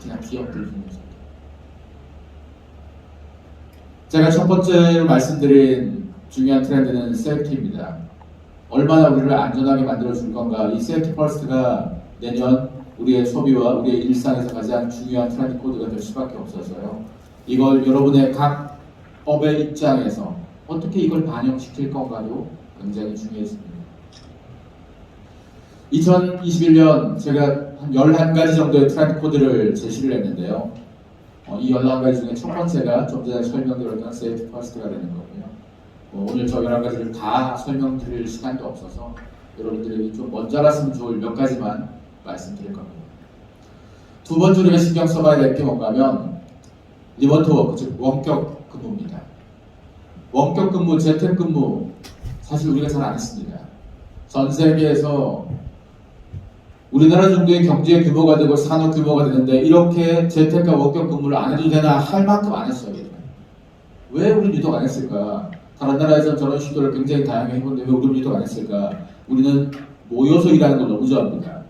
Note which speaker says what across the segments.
Speaker 1: 특히나 기업들 중에서. 제가 첫 번째로 말씀드린 중요한 트렌드는 세이프티입니다. 얼마나 우리를 안전하게 만들어줄 건가. 이 세이프티 퍼스트가 내년 우리의 소비와 우리의 일상에서 가장 중요한 트렌드 코드가 될 수밖에 없어서요. 이걸 여러분의 각 업의 입장에서 어떻게 이걸 반영시킬 건가도 굉장히 중요했습니다. 2021년 제가 한 11가지 정도의 트렌드 코드를 제시를 했는데요. 이 11가지 중에 첫 번째가 좀 전에 설명드렸던 세이프티 퍼스트가 되는 거고요. 오늘 저 11가지를 다 설명드릴 시간도 없어서 여러분들에게 좀 먼저 알았으면 좋을 몇 가지만 말씀드릴 겁니다. 두 번째로 우리가 신경 써봐야 될 게 뭔가 하면 리모트 워크, 즉 원격 근무입니다. 원격 근무, 재택 근무 사실 우리가 잘 안 했습니다. 전 세계에서 우리나라 정도의 경제 규모가 되고 산업 규모가 되는데 이렇게 재택과 원격 근무를 안 해도 되나 할 만큼 안 했어요. 왜 우리는 유독 안 했을까? 다른 나라에서는 저런 시도를 굉장히 다양하게 해보는데 왜 우리는 유독 안 했을까? 우리는 모여서 일하는 걸 너무 좋아합니다.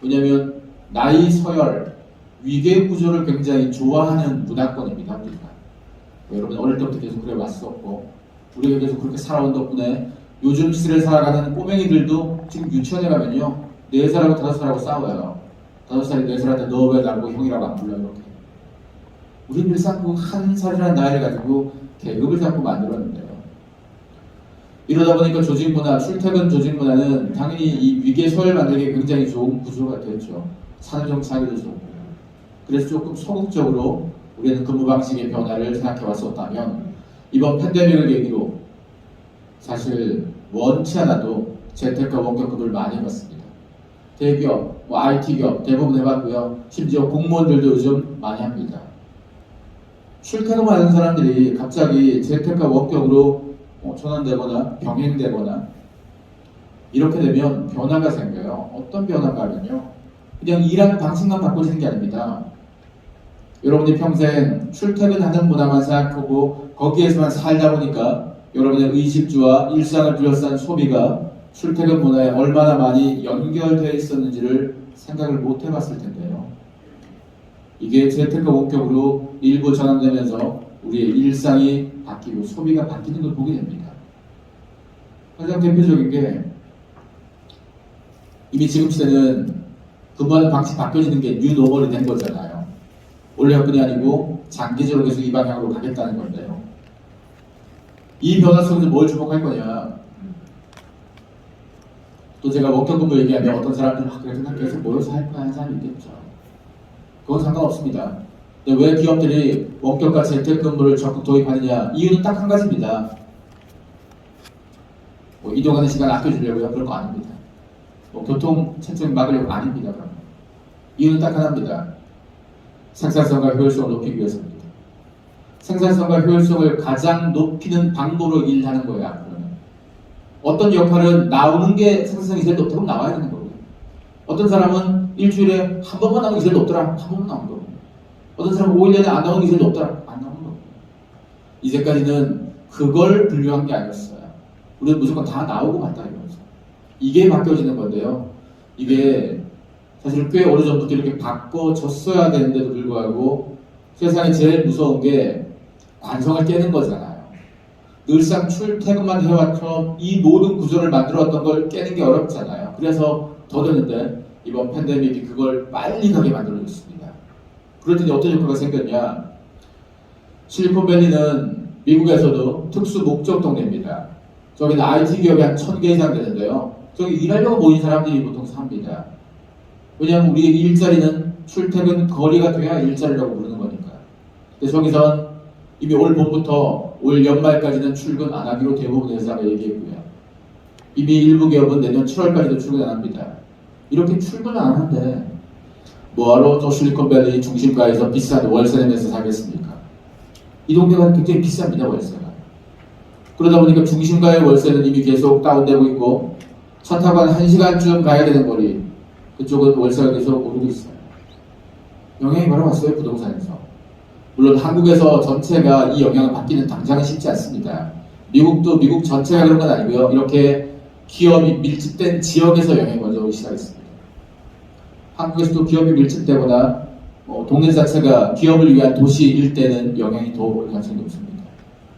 Speaker 1: 왜냐하면 나이, 서열, 위계 구조를 굉장히 좋아하는 문화권입니다. 우리가. 여러분 어릴 때부터 계속 그래 왔었고 우리가 계속 그렇게 살아온 덕분에 요즘 시대를 살아가는 꼬맹이들도 지금 유치원에 가면요 4살하고 5살하고 싸워요. 5살이 4살한테 너 왜 나보고 형이라고 안 불러 이렇게. 우리 일상 그 한 살이라는 나이를 가지고 계급을 자꾸 만들었는데요. 이러다 보니까 조직 문화, 출퇴근 조직 문화는 당연히 이 위계 서열 만들기에 굉장히 좋은 구조가 됐죠. 사는 정착에도 좋고. 그래서 조금 소극적으로 우리는 근무 방식의 변화를 생각해 왔었다면 이번 팬데믹을 계기로 사실 원치 않아도 재택과 원격 근무를 많이 해봤습니다. 대기업, IT 기업 대부분 해봤고요. 심지어 공무원들도 요즘 많이 합니다. 출퇴근하는 사람들이 갑자기 재택과 원격으로 전환되거나 병행되거나 이렇게 되면 변화가 생겨요. 어떤 변화가 하면요. 그냥 일하는 방식만 바꿔지는 게 아닙니다. 여러분이 평생 출퇴근하는 문화만 생각하고 거기에서만 살다 보니까 여러분의 의식주와 일상을 둘러싼 소비가 출퇴근 문화에 얼마나 많이 연결되어 있었는지를 생각을 못 해봤을 텐데요. 이게 재택과 원격으로 일부 전환되면서 우리의 일상이 바뀌고 소비가 바뀌는 걸 보게 됩니다. 가장 대표적인 게 이미 지금 시대는 근무하는 방식 바뀌어지는 게 뉴노멀이 된 거잖아요. 원래 여건이 아니고 장기적으로 계속 이 방향으로 가겠다는 건데요. 이 변화 속에서 뭘 주목할 거냐. 또 제가 원격 근무 얘기하면 어떤 사람들은 그래도 난 계속 모여서 할 거야 하는 사람이 있겠죠. 그건 상관없습니다. 근데 왜 기업들이 원격과 재택 근무를 적극 도입하느냐. 이유는 딱 한 가지입니다. 이동하는 시간 아껴주려고요? 그런 거 아닙니다. 교통 체증 막으려고 아닙니다. 그러면. 이유는 딱 하나입니다. 생산성과 효율성을 높이기 위해서입니다. 생산성과 효율성을 가장 높이는 방법으로 일하는 거예요. 앞으로는. 어떤 역할은 나오는 게 생산성이 제일 높다고 나와야 되는 거고요. 어떤 사람은 일주일에 한 번만 나오는 게 제일 높더라. 한 번만 나오는 거고. 어떤 사람은 5일 내내 안 나오는 게 제일 높더라. 안 나오는 거고. 이제까지는 그걸 분류한 게 아니었어요. 우리는 무조건 다 나오고 갔다 이거죠. 이게 바뀌어지는 건데요. 이게 사실 꽤 오래전부터 이렇게 바꿔졌어야 되는데도 불구하고 세상에 제일 무서운 게 관성을 깨는 거잖아요. 늘상 출퇴근만 해왔던 이 모든 구조를 만들어왔던 걸 깨는 게 어렵잖아요. 그래서 더 되는데 이번 팬데믹이 그걸 빨리 가게 만들어줬습니다. 그랬더니 어떤 효과가 생겼냐. 실리콘밸리는 미국에서도 특수 목적 동네입니다. 저기는 IT 기업이 한 1000개 이상 되는데요. 저기 일하려고 모인 사람들이 보통 삽니다. 왜냐하면 우리의 일자리는 출퇴근 거리가 돼야 일자리라고 부르는 거니까. 근데 저기선 이미 올 봄부터 올 연말까지는 출근 안 하기로 대부분 회사가 얘기했고요. 이미 일부 기업은 내년 7월까지도 출근 안 합니다. 이렇게 출근 안 하는데 뭐하러 저 실리콘밸리 중심가에서 비싼 월세 내면서 살겠습니까? 이 동네가 굉장히 비쌉니다. 월세가. 그러다 보니까 중심가의 월세는 이미 계속 다운되고 있고 차 타고 한 1시간쯤 가야 되는 거리 그쪽은 월세가 계속 오르고 있어요. 영향이 바로 왔어요. 부동산에서. 물론 한국에서 전체가 이 영향을 받기는 당장은 쉽지 않습니다. 미국도 미국 전체가 그런 건 아니고요. 이렇게 기업이 밀집된 지역에서 영향이 먼저 오기 시작했습니다. 한국에서도 기업이 밀집되거나 동네 자체가 기업을 위한 도시일 때는 영향이 더 올 가능성이 높습니다.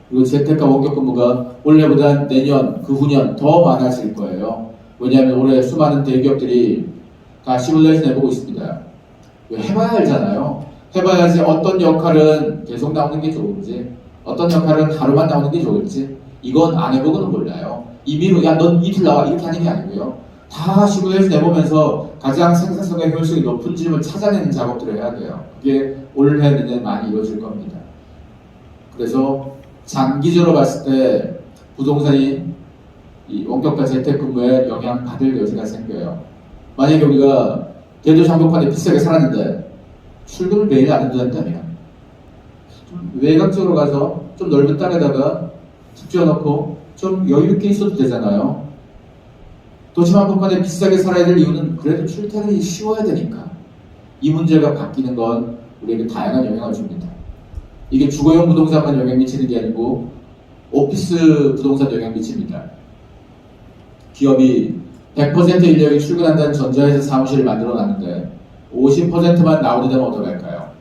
Speaker 1: 그리고 재택과 원격 근무가 올해보다 내년, 그 후년 더 많아질 거예요. 왜냐하면 올해 수많은 대기업들이 다 시뮬레이션 해보고 있습니다. 해봐야 알잖아요. 해봐야지 어떤 역할은 계속 나오는 게 좋은지, 어떤 역할은 하루만 나오는 게 좋을지, 이건 안 해보고는 몰라요. 임의로 야 넌 이틀 나와 이렇게 하는 게 아니고요. 다 시뮬레이션 해보면서 가장 생산성과 효율성이 높은 점을 찾아내는 작업들을 해야 돼요. 그게 올해 내년 많이 이루어질 겁니다. 그래서 장기적으로 봤을 때 부동산이 이 원격과 재택근무에 영향받을 여지가 생겨요. 만약에 우리가 대도시 한복판에 비싸게 살았는데 출근을 매일 안 해도 된다면 좀 외곽적으로 가서 좀 넓은 땅에다가 집 지어놓고 좀 여유있게 있어도 되잖아요. 도심 한복판에 비싸게 살아야 될 이유는 그래도 출퇴근이 쉬워야 되니까. 이 문제가 바뀌는 건 우리에게 다양한 영향을 줍니다. 이게 주거용 부동산만 영향 미치는 게 아니고 오피스 부동산도 영향 미칩니다. 기업이 100% 인력이 출근한다는 전제에서 사무실을 만들어 놨는데 50%만 나오게 되면 어떡할까요?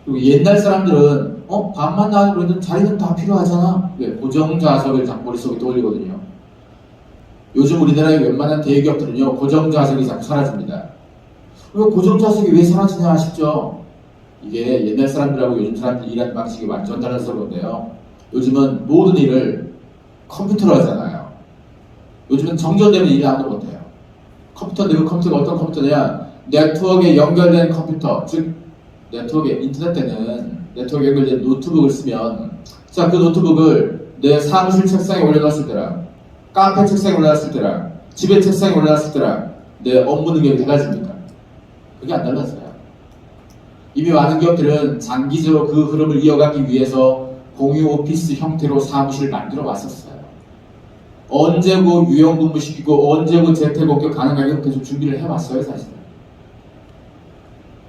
Speaker 1: 그리고 옛날 사람들은 밤만 나와도 그래도 자리는 다 필요하잖아. 왜? 고정좌석을 자꾸 머릿속에 떠올리거든요. 요즘 우리나라의 웬만한 대기업들은요 고정좌석이 자꾸 사라집니다. 왜 고정좌석이 왜 사라지냐 싶죠? 이게 옛날 사람들하고 요즘 사람들이 일하는 방식이 완전 달라서 그런데요. 요즘은 모든 일을 컴퓨터로 하잖아요. 요즘은 정전되면 일을 아무도 못해요. 컴퓨터인데 그 컴퓨터가 어떤 컴퓨터냐? 네트워크에 연결된 컴퓨터, 즉 네트워크에 인터넷 때는 네트워크에 연결된 노트북을 쓰면 자, 그 노트북을 내 사무실 책상에 올려놨을 때랑 카페 책상에 올려놨을 때랑 집에 책상에 올려놨을 때랑 내 업무 능력이 달라집니까? 그게 안 달라져요. 이미 많은 기업들은 장기적으로 그 흐름을 이어가기 위해서 공유 오피스 형태로 사무실을 만들어 왔었어요. 언제고 유형근무시키고 언제고 재택원격 가능하게 계속 준비를 해왔어요, 사실은.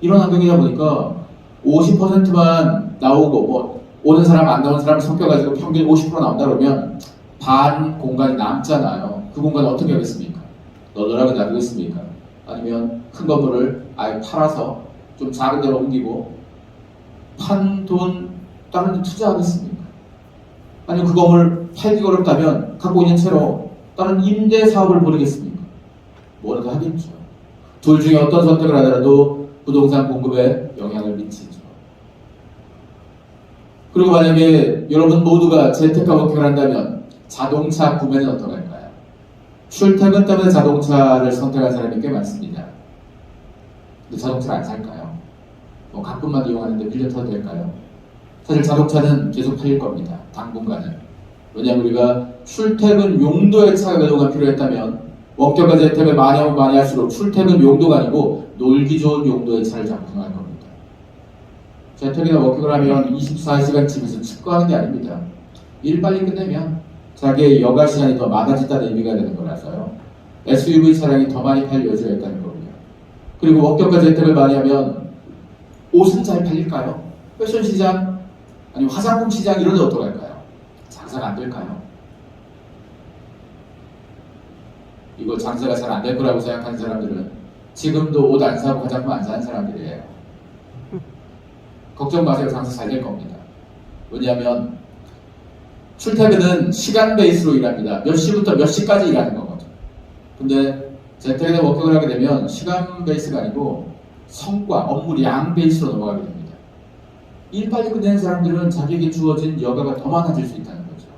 Speaker 1: 이런 환경이다 보니까 50%만 나오고 오는 사람 안 나오는 사람을 섞여가지고 평균 50% 나온다 그러면 반 공간이 남잖아요. 그 공간을 어떻게 하겠습니까? 널널하게 놔두겠습니까? 아니면 큰 건물을 아예 팔아서 좀 작은 데로 옮기고 판 돈 다른 데 투자하겠습니까? 아니면 그 건물 팔기가 어렵다면 갖고 있는 채로 다른 임대 사업을 벌이겠습니까? 뭐라도 하겠죠. 둘 중에 어떤 선택을 하더라도 부동산 공급에 영향을 미치죠. 그리고 만약에 여러분 모두가 재택과 워킹을 한다면 자동차 구매는 어떡할까요? 출퇴근 때문에 자동차를 선택한 사람이 꽤 많습니다. 근데 자동차를 안 살까요? 가끔만 이용하는데 빌려 타도 될까요? 사실 자동차는 계속 팔릴 겁니다. 당분간은. 왜냐하면 우리가 출퇴근 용도의 차가 그동안 필요했다면 원격과 재택을 많이 하면 많이 할수록 출퇴근 용도가 아니고 놀기 좋은 용도의 차를 작동할 겁니다. 재택이나 워킹을 하면 24시간 집에서 칩거하는 게 아닙니다. 일 빨리 끝내면 자기의 여가 시간이 더 많아진다는 의미가 되는 거라서요. SUV 차량이 더 많이 팔 여지가 있다는 겁니다. 그리고 원격과 재택을 많이 하면 옷은 잘 팔릴까요? 패션 시장, 아니면 화장품 시장 이런 데 어떡할까요? 장사가 안 될까요? 이거 장사가 잘 안 될 거라고 생각하는 사람들은 지금도 옷 안 사고 화장품 안 사는 사람들이에요. 걱정 마세요. 장사 잘 될 겁니다. 왜냐하면 출퇴근은 시간 베이스로 일합니다. 몇 시부터 몇 시까지 일하는 거거든요. 근데 재택이나 워킹을 하게 되면 시간 베이스가 아니고 성과, 업무량 베이스로 넘어가게 됩니다. 일 빨리 끝내는 사람들은 자기에게 주어진 여가가 더 많아질 수 있다는 거죠.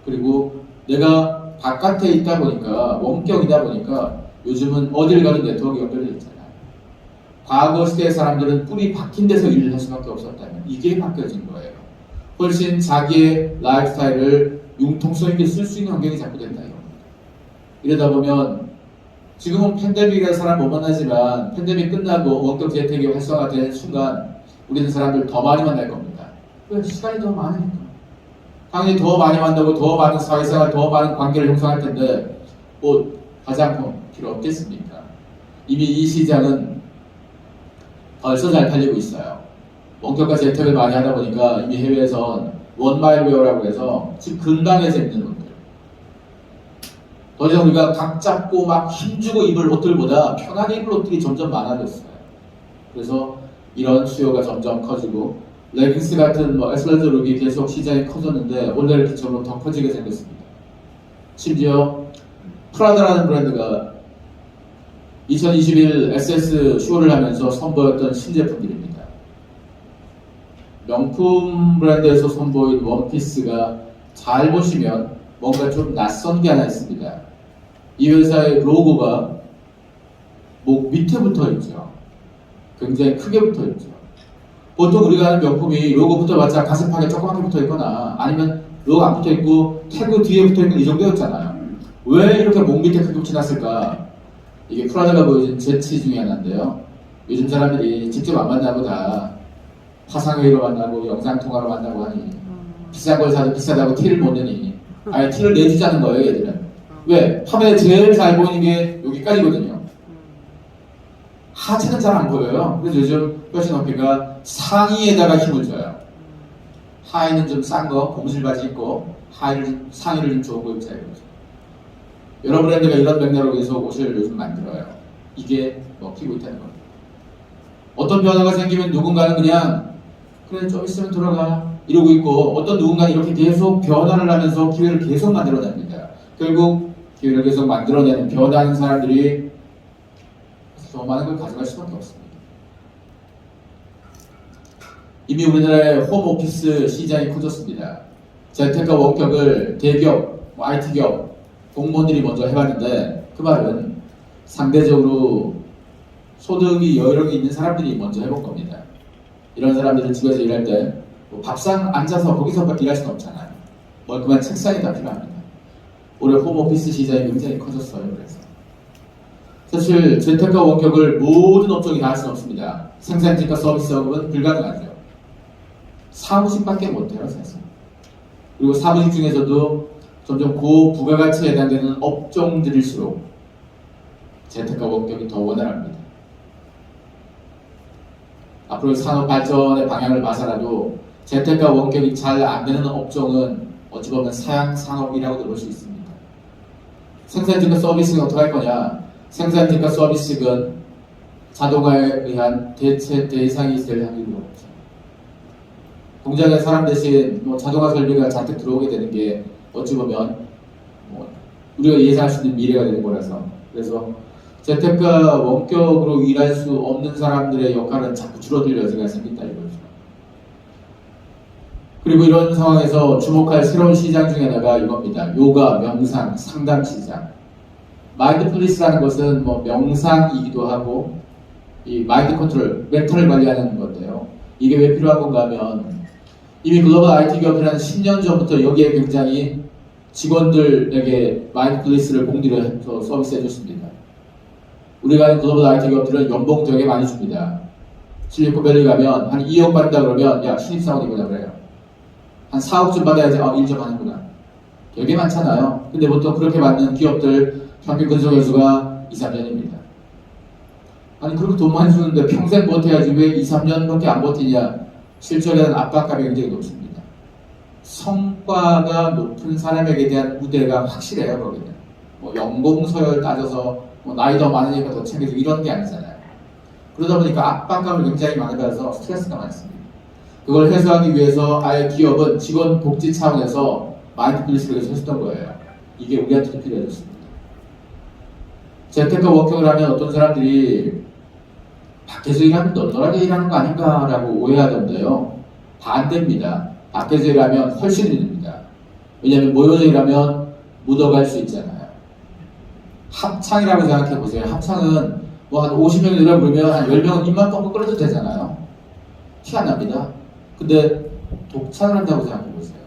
Speaker 1: 그리고 내가 바깥에 있다 보니까 원격이다 보니까 요즘은 어딜 가도 네트워크 연결되어 있잖아요. 과거 시대의 사람들은 뿌리 박힌 데서 일을 할 수밖에 없었다면 이게 바뀌어진 거예요. 훨씬 자기의 라이프 스타일을 융통성 있게 쓸 수 있는 환경이 자꾸 된다 이겁니다. 이러다 보면 지금은 팬데믹이라는 사람 못 만나지만 팬데믹 끝나고 원격 재택이 활성화된 순간 우리는 사람들 더 많이 만날 겁니다. 왜? 시간이 더 많으니까. 당연히 더 많이 만나고 더 많은 사회생활, 더 많은 관계를 형성할 텐데 옷, 화장품 필요 없겠습니까? 이미 이 시장은 벌써 잘 팔리고 있어요. 원격과 재택을 많이 하다 보니까 이미 해외에선 원마일 웨어라고 해서 집 근방에서 입는 옷들. 더 이상 우리가 각 잡고 막 힘주고 입을 옷들보다 편하게 입을 옷들이 점점 많아졌어요. 그래서 이런 수요가 점점 커지고 레깅스 같은 에스컬레이터 룩이 계속 시장이 커졌는데 오늘 기점으로 더 커지게 생겼습니다. 심지어 프라다라는 브랜드가 2021 SS 쇼를 하면서 선보였던 신제품들입니다. 명품 브랜드에서 선보인 원피스가 잘 보시면 뭔가 좀 낯선 게 하나 있습니다. 이 회사의 로고가 목 밑에 붙어 있죠. 굉장히 크게 붙어 있죠. 보통 우리가 하는 명품이 로고 붙어봤자 가슴팍에 조그맣게 붙어 있거나 아니면 로고 안 붙어 있고 태그 뒤에 붙어 있는 이 정도였잖아요. 왜 이렇게 목 밑에 크게 붙여놨을까? 이게 프라다가 보여준 재치 중에 하나인데요. 요즘 사람들이 직접 안 만나고 다 화상회의로 만나고 영상통화로 만나고 하니 비싼 걸 사도 비싸다고 티를 못 내니 아예 티를 내주자는 거예요, 얘들은. 왜? 화면에 제일 잘 보이는 게 여기까지거든요. 하체는 잘 안 보여요. 그래서 요즘 패션 업계가 상의에다가 힘을 줘요. 하의는 좀 싼 거, 공실 바지 입고 상의를 좀 좋은 거 입자 이거죠. 여러 브랜드가 이런 맥락으로 해서 옷을 요즘 만들어요. 이게 먹히고 있다는 겁니다. 어떤 변화가 생기면 누군가는 그냥 그래 좀 있으면 돌아가 이러고 있고 어떤 누군가는 이렇게 계속 변화를 하면서 기회를 계속 만들어냅니다. 결국 기회를 계속 만들어내는 변화하는 사람들이 더 많은 걸 가져갈 수밖에 없습니다. 이미 우리나라의 홈오피스 시장이 커졌습니다. 재택과 원격을 대기업, IT 기업, 공무원들이 먼저 해봤는데 그 말은 상대적으로 소득이 여유롭게 있는 사람들이 먼저 해볼 겁니다. 이런 사람들은 집에서 일할 때 밥상 앉아서 거기서 일할 수는 없잖아요. 멀끔한 책상이 다 필요합니다. 올해 홈오피스 시장이 굉장히 커졌어요. 그래서 사실 재택과 원격을 모든 업종이 다 할 수는 없습니다. 생산직과 서비스업은 불가능하죠. 사무직밖에 못해요, 사실. 그리고 사무직 중에서도 점점 고부가가치에 해당되는 업종들일수록 재택과 원격이 더 원활합니다. 앞으로 산업 발전의 방향을 봐서라도 재택과 원격이 잘 안 되는 업종은 어찌 보면 사양 산업이라고도 볼 수 있습니다. 생산직과 서비스는 어떻게 할 거냐? 생산직과 서비스는 자동화에 의한 대체 대상이 될 확률이 높죠. 공장에 사람 대신 자동화 설비가 잔뜩 들어오게 되는 게 어찌 보면 우리가 예상할 수 있는 미래가 되는 거라서 그래서 재택과 원격으로 일할 수 없는 사람들의 역할은 자꾸 줄어들 여지가 생긴다 이거죠. 그리고 이런 상황에서 주목할 새로운 시장 중에 하나가 이겁니다. 요가, 명상, 상담 시장. 마인드풀리스라는 것은 명상이기도 하고 이 마인드 컨트롤, 멘탈을 관리하는 건데요. 이게 왜 필요한 건가 하면 이미 글로벌 IT 기업이라는 10년 전부터 여기에 굉장히 직원들에게 마인드풀리스를 공디를 해서 서비스해 줬습니다. 우리가 하는 글로벌 IT 기업들은 연봉 되게 많이 줍니다. 실리콘밸리 가면 한 2억 받는다 그러면 야 신입사원이구나 그래요. 한 4억쯤 받아야지 일 좀 하는구나. 되게 많잖아요. 근데 보통 그렇게 받는 기업들 평균 근속연수가 2, 3년입니다. 아니 그렇게 돈 많이 주는데 평생 버텨야지 왜 2, 3년밖에 안 버티냐. 실적에 대한 압박감이 굉장히 높습니다. 성과가 높은 사람에게 대한 우대가 확실해요. 거기는 연봉 서열 따져서 나이 더 많으니까 더 챙겨주고 이런 게 아니잖아요. 그러다 보니까 압박감을 굉장히 많이 받아서 스트레스가 많습니다. 그걸 해소하기 위해서 아예 기업은 직원 복지 차원에서 마인드풀리스를 했었던 거예요. 이게 우리한테도 필요해졌습니다. 재택과 워킹을 하면 어떤 사람들이 밖에서 일하면 널널하게 일하는 거 아닌가라고 오해하던데요. 반대입니다. 밖에서 일하면 훨씬 힘듭니다. 왜냐하면 모여서 일하면 묻어갈 수 있잖아요. 합창이라고 생각해 보세요. 합창은 한 50명 노래 부르면 한 10명은 입만 뻥긋 끌어도 되잖아요. 티 안 납니다. 근데 독창을 한다고 생각해 보세요.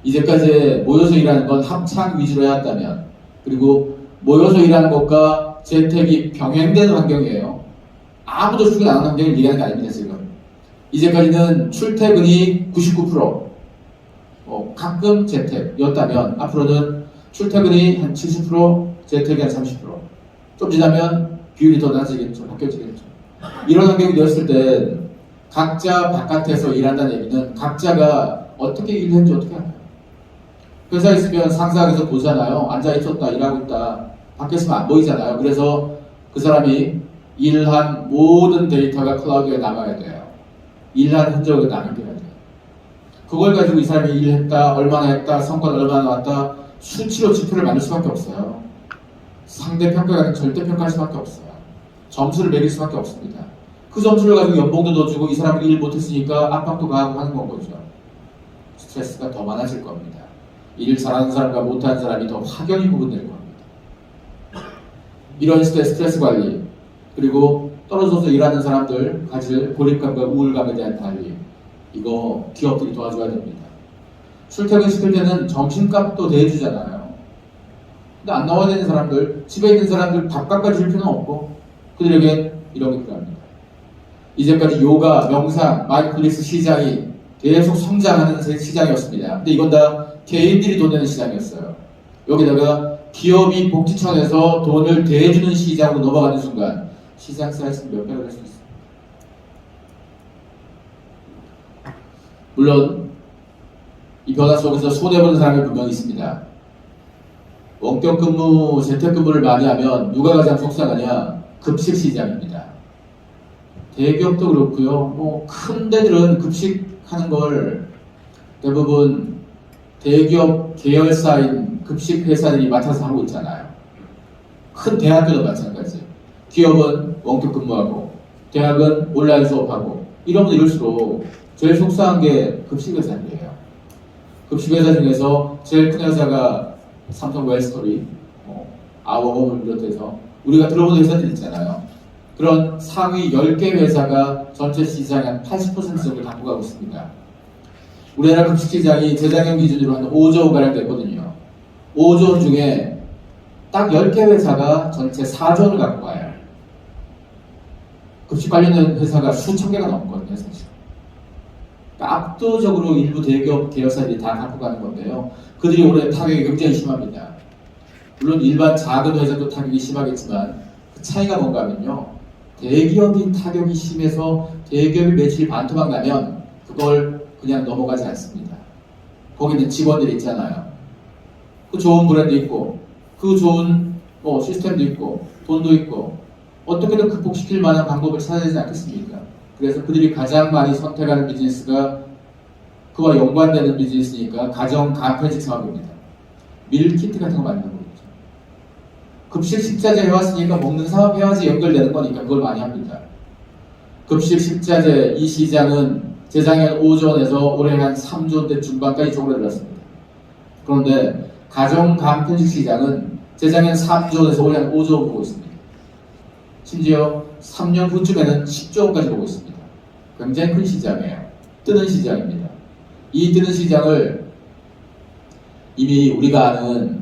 Speaker 1: 이제까지 모여서 일하는 건 합창 위주로 해왔다면 그리고 모여서 일하는 것과 재택이 병행되는 환경이에요. 아무도 출근 안 하는 환경을 얘기하는 게 아닙니다. 지금 이제까지는 출퇴근이 99% 가끔 재택이었다면 앞으로는 출퇴근이 한 70% 재택이 한 30%좀 지나면 비율이 더 낮아지겠죠. 바뀌어지겠죠. 이런 환경이 되었을 때 각자 바깥에서 일한다는 얘기는 각자가 어떻게 일했는지 어떻게 알아요? 회사에 있으면 상사에서 보잖아요. 앉아있었다, 일하고 있다. 밖에 있으면 안 보이잖아요. 그래서 그 사람이 일한 모든 데이터가 클라우드에 남아야 돼요. 일한 흔적을 남겨야 돼요. 그걸 가지고 이 사람이 일했다, 얼마나 했다, 성과는 얼마나 나왔다, 수치로 지표를 만들 수밖에 없어요. 상대평가가 절대평가할 수밖에 없어요. 점수를 매길 수밖에 없습니다. 그 점수를 가지고 연봉도 더 주고 이 사람이 일 못했으니까 압박도 가하고 하는 건 거죠. 스트레스가 더 많아질 겁니다. 일 잘하는 사람과 못하는 사람이 더 확연히 구분될 겁니다. 이런 스트레스 관리, 그리고 떨어져서 일하는 사람들 가질 고립감과 우울감에 대한 관리, 이거 기업들이 도와줘야 됩니다. 출퇴근 시킬 때는 점심값도 대주잖아요. 근데 안 나와야 되는 사람들, 집에 있는 사람들 밥값까지 줄 필요는 없고 그들에게 이런 게 필요합니다. 이제까지 요가, 명상, 마인드풀니스 시장이 계속 성장하는 시장이었습니다. 근데 이건 다 개인들이 돈 내는 시장이었어요. 여기다가 기업이 복지청에서 돈을 대주는 시장으로 넘어가는 순간 시장 사이즈는 몇 배가 될 수 있습니다. 물론 이 변화 속에서 손해보는 사람이 분명히 있습니다. 원격 근무, 재택 근무를 많이 하면 누가 가장 속상하냐? 급식 시장입니다. 대기업도 그렇고요. 큰 데들은 급식하는 걸 대부분 대기업 계열사인 급식 회사들이 맡아서 하고 있잖아요. 큰 대학교도 마찬가지. 기업은 원격 근무하고 대학은 온라인 수업하고 이러면 이럴수록 제일 속상한 게 급식 회사들이에요. 급식 회사 중에서 제일 큰 회사가 삼성 웰스토리, 아워홈을 비롯해서 우리가 들어본 회사들 있잖아요. 그런 상위 10개 회사가 전체 시장의 한 80% 정도를 갖고 가고 있습니다. 우리나라 급식 시장이 재작년 기준으로 한 5조 가량 됐거든요. 5조 원 중에 딱 10개 회사가 전체 4조 원을 갖고 가요. 급식 관련된 회사가 수천 개가 넘거든요, 사실. 그러니까 압도적으로 일부 대기업 계열사들이 다 갖고 가는 건데요. 그들이 올해 타격이 굉장히 심합니다. 물론 일반 작은 회사도 타격이 심하겠지만 그 차이가 뭔가 하면요. 대기업이 타격이 심해서 대기업이 매출이 반토막 나면 그걸 그냥 넘어가지 않습니다. 거기는 직원들이 있잖아요. 그 좋은 브랜드 있고 그 좋은 시스템도 있고 돈도 있고 어떻게든 극복시킬 만한 방법을 찾아야 되지 않겠습니까? 그래서 그들이 가장 많이 선택하는 비즈니스가 그와 연관되는 비즈니스니까 가정 간편식 사업입니다. 밀키트 같은 거 만드는 거죠. 급식 식자재 해왔으니까 먹는 사업 해야지 연결되는 거니까 그걸 많이 합니다. 급식 식자재 이 시장은 재작년 5조 원에서 올해 한 3조 원대 중반까지 쪼그라들었습니다. 그런데 가정 간편식 시장은 재작년 3조 원에서 올해 한 5조 원 보고 있습니다. 심지어 3년 후쯤에는 10조 원까지 보고 있습니다. 굉장히 큰 시장이에요. 뜨는 시장입니다. 이 뜨는 시장을 이미 우리가 아는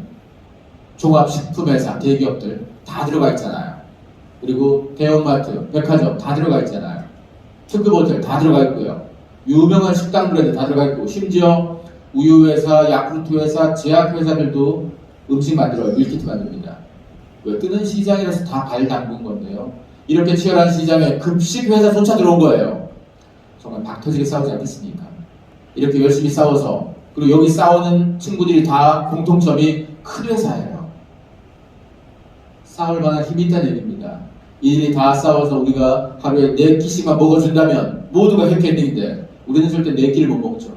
Speaker 1: 종합식품회사, 대기업들 다 들어가 있잖아요. 그리고 대형마트, 백화점 다 들어가 있잖아요. 특급 호텔 다 들어가 있고요. 유명한 식당 브랜드 다 들어가 있고 심지어 우유회사, 야쿠르트 회사, 제약회사들도 음식 만들어요. 밀키트 만듭니다. 왜? 뜨는 시장이라서 다 발 담근 건데요. 이렇게 치열한 시장에 급식 회사조차 들어온 거예요. 정말 박터지게 싸우지 않겠습니까? 이렇게 열심히 싸워서 그리고 여기 싸우는 친구들이 다 공통점이 큰 회사예요. 싸울 만한 힘이 있다는 얘기입니다. 이들이 다 싸워서 우리가 하루에 4끼씩만 먹어준다면 모두가 해피엔딩인데 우리는 절대 4끼를 못 먹죠.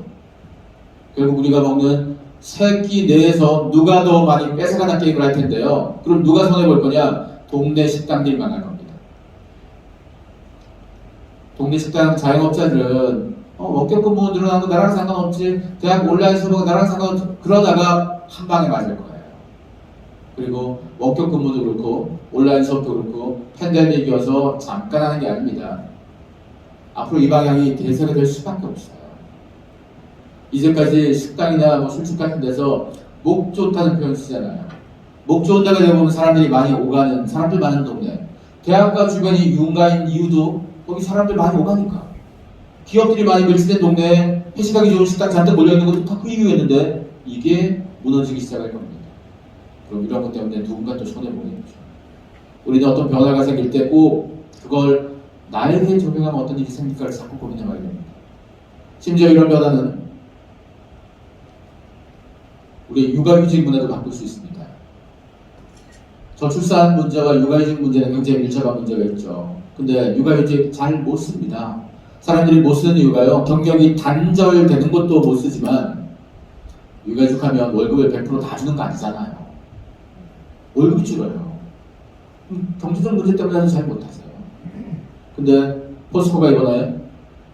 Speaker 1: 결국 우리가 먹는 3끼 내에서 누가 더 많이 뺏어가는 게임을 할 텐데요. 그럼 누가 손해볼 거냐? 동네 식당들이 망할 겁니다. 동네 식당 자영업자들은 원격 근무 늘어나는 거 나랑 상관없지, 대학 온라인 수업하고 나랑 상관없지, 그러다가 한 방에 맞을 거예요. 그리고 원격 근무도 그렇고 온라인 수업도 그렇고 팬데믹이어서 잠깐 하는 게 아닙니다. 앞으로 이 방향이 대세가 될 수밖에 없어요. 이제까지 식당이나 술집 같은 데서 목 좋다는 표현 쓰잖아요. 목 좋은 데가 되면 사람들이 많이 오가는, 사람들 많은 동네. 대학가 주변이 윤가인 이유도 거기 사람들 많이 오가니까. 기업들이 많이 밀집된 동네에 회식하기 좋은 식당 잔뜩 몰려있는 것도 다 그 이유였는데 이게 무너지기 시작할 겁니다. 그럼 이런 것 때문에 누군가 또 손해보겠죠. 우리는 어떤 변화가 생길 때 꼭 그걸 나에게 적용하면 어떤 일이 생길까를 자꾸 고민해봐야 됩니다. 심지어 이런 변화는 우리 육아휴직 문화도 바꿀 수 있습니다. 저출산 문제와 육아휴직 문제는 굉장히 밀접한 문제가 있죠. 근데 육아휴직 잘 못 씁니다. 사람들이 못 쓰는 이유가요. 경력이 단절되는 것도 못 쓰지만 육아휴직하면 월급을 100%다 주는 거 아니잖아요. 월급이 줄어요. 경제적 문제 때문에 잘 못하세요. 근데 포스코가 이번에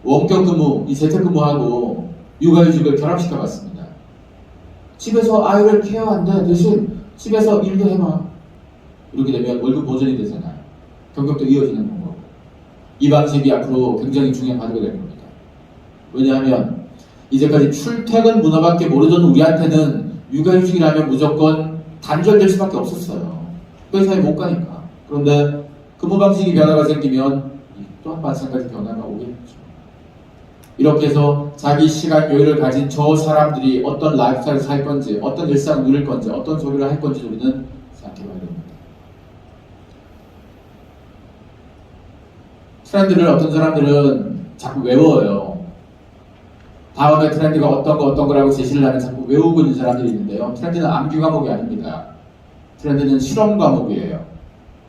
Speaker 1: 원격 근무, 이 재택근무하고 육아휴직을 결합시켜 봤습니다. 집에서 아이를 케어한다. 대신 집에서 일도 해봐. 이렇게 되면 월급 보전이 되잖아요. 경력도 이어지는 거고. 이 방식이 앞으로 굉장히 중요하게 될 겁니다. 왜냐하면 이제까지 출퇴근 문화밖에 모르던 우리한테는 육아휴직이라면 무조건 단절될 수밖에 없었어요. 회사에 못 가니까. 그런데 근무 방식이 변화가 생기면 또한 마찬가지 변화가 오겠죠. 이렇게 해서 자기 시간 여유를 가진 저 사람들이 어떤 라이프스타일을 살 건지, 어떤 일상을 누릴 건지, 어떤 소리를 할 건지 우리는 생각해봐야 됩니다. 트렌드를 어떤 사람들은 자꾸 외워요. 다음에 트렌드가 어떤 거라고 제시를 하면 자꾸 외우고 있는 사람들이 있는데요. 트렌드는 암기 과목이 아닙니다. 트렌드는 실험 과목이에요.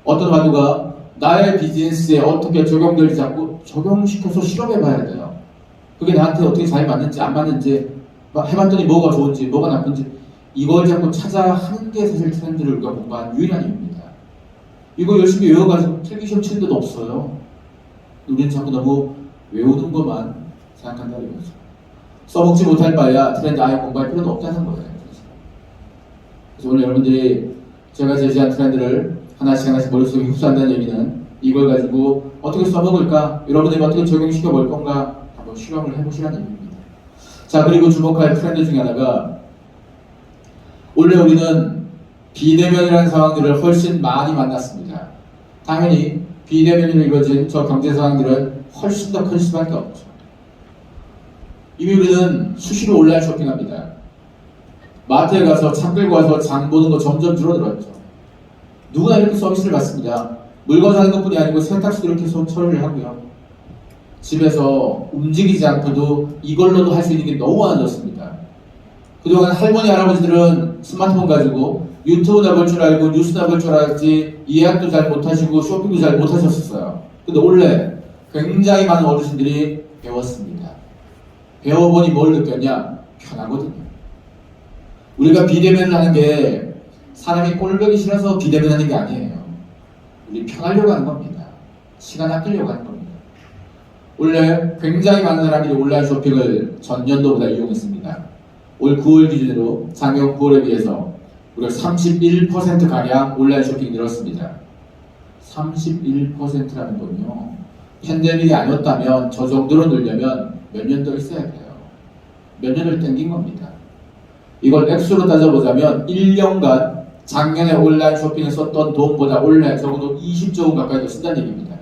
Speaker 1: 어떤 화두가 나의 비즈니스에 어떻게 적용될지 자꾸 적용시켜서 실험해봐야 돼요. 그게 나한테 어떻게 잘 맞는지 안 맞는지 해봤더니 뭐가 좋은지 뭐가 나쁜지 이걸 자꾸 찾아 하는 게 사실 트렌드를 우리가 공부하는 유일한 이유입니다. 이거 열심히 외워가지고 필기시험 치는 데도 없어요. 우리는 자꾸 너무 외우는 것만 생각한다는 거죠. 써먹지 못할 바에야 트렌드 아예 공부할 필요도 없다는 거예요. 그래서 오늘 여러분들이 제가 제시한 트렌드를 하나씩 머릿속에 흡수한다는 얘기는 이걸 가지고 어떻게 써먹을까? 여러분들이 어떻게 적용시켜 볼 건가? 한번 실험을 해보시라는 얘기입니다. 자, 그리고 주목할 트렌드 중에 하나가 원래 우리는 비대면이라는 상황들을 훨씬 많이 만났습니다. 당연히 비대면으로 이루어진 저 경제 상황들은 훨씬 더 클 수밖에 없죠. 이미 우리는 수시로 온라인 쇼핑합니다. 마트에 가서 차 끌고 와서 장 보는 거 점점 줄어들었죠. 누구나 이렇게 서비스를 받습니다. 물건 사는 것뿐이 아니고 세탁소도 이렇게 처리를 하고요. 집에서 움직이지 않고도 이걸로도 할 수 있는 게 너무 많아졌습니다. 그동안 할머니, 할아버지들은 스마트폰 가지고 유튜브나 볼 줄 알고 뉴스나 볼 줄 알았지 예약도 잘 못하시고 쇼핑도 잘 못하셨었어요. 근데 원래 굉장히 많은 어르신들이 배웠습니다. 배워보니 뭘 느꼈냐? 편하거든요. 우리가 비대면을 하는 게 사람이 꼴보기 싫어서 비대면 하는 게 아니에요. 우리 편하려고 하는 겁니다. 시간 아끼려고 하는 겁니다. 원래 굉장히 많은 사람들이 온라인 쇼핑을 전년도보다 이용했습니다. 올 9월 기준으로 작년 9월에 비해서 우리가 31%가량 온라인 쇼핑이 늘었습니다. 31%라는 건요. 팬데믹이 아니었다면 저 정도로 늘려면 몇 년 더 있어야 돼요. 몇 년을 땡긴 겁니다. 이걸 액수로 따져보자면 1년간 작년에 온라인 쇼핑에 썼던 돈보다 올해 적어도 20조 원 가까이 더 쓴다는 얘기입니다.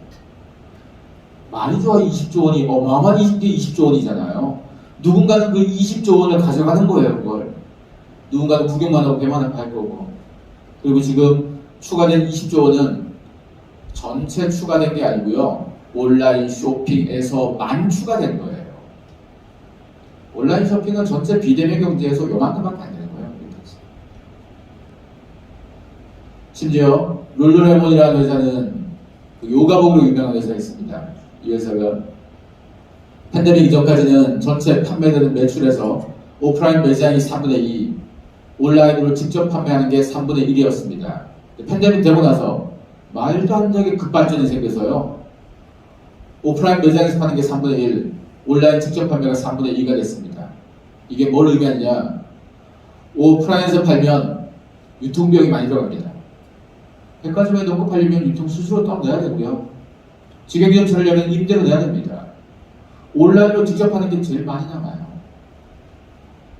Speaker 1: 많이 좋아 20조 원이 어마어마한 20조 원이잖아요. 누군가는 그 20조 원을 가져가는 거예요. 그걸 누군가는 구경만 하고 배만 하고 할 거고. 그리고 지금 추가된 20조 원은 전체 추가된 게 아니고요. 온라인 쇼핑에서만 추가된 거예요. 온라인 쇼핑은 전체 비대면 경제에서 요만큼밖에 안 되는 거예요. 심지어 룰루레몬이라는 회사는 그 요가복으로 유명한 회사가 있습니다. 이 회사가 팬데믹 이전까지는 전체 판매되는 매출에서 오프라인 매장이 3분의 2, 온라인으로 직접 판매하는 게 3분의 1이었습니다. 팬데믹 되고 나서 말도 안 되게 급발전이 생겨서요. 오프라인 매장에서 파는 게 3분의 1, 온라인 직접 판매가 3분의 2가 됐습니다. 이게 뭘 의미하느냐? 오프라인에서 팔면 유통비용이 많이 들어갑니다. 백화점에 놓고 팔리면 유통 수수료 또 내야 되고요. 직영점 차리려면 임대료 내야 됩니다. 온라인으로 직접 하는 게 제일 많이 남아요.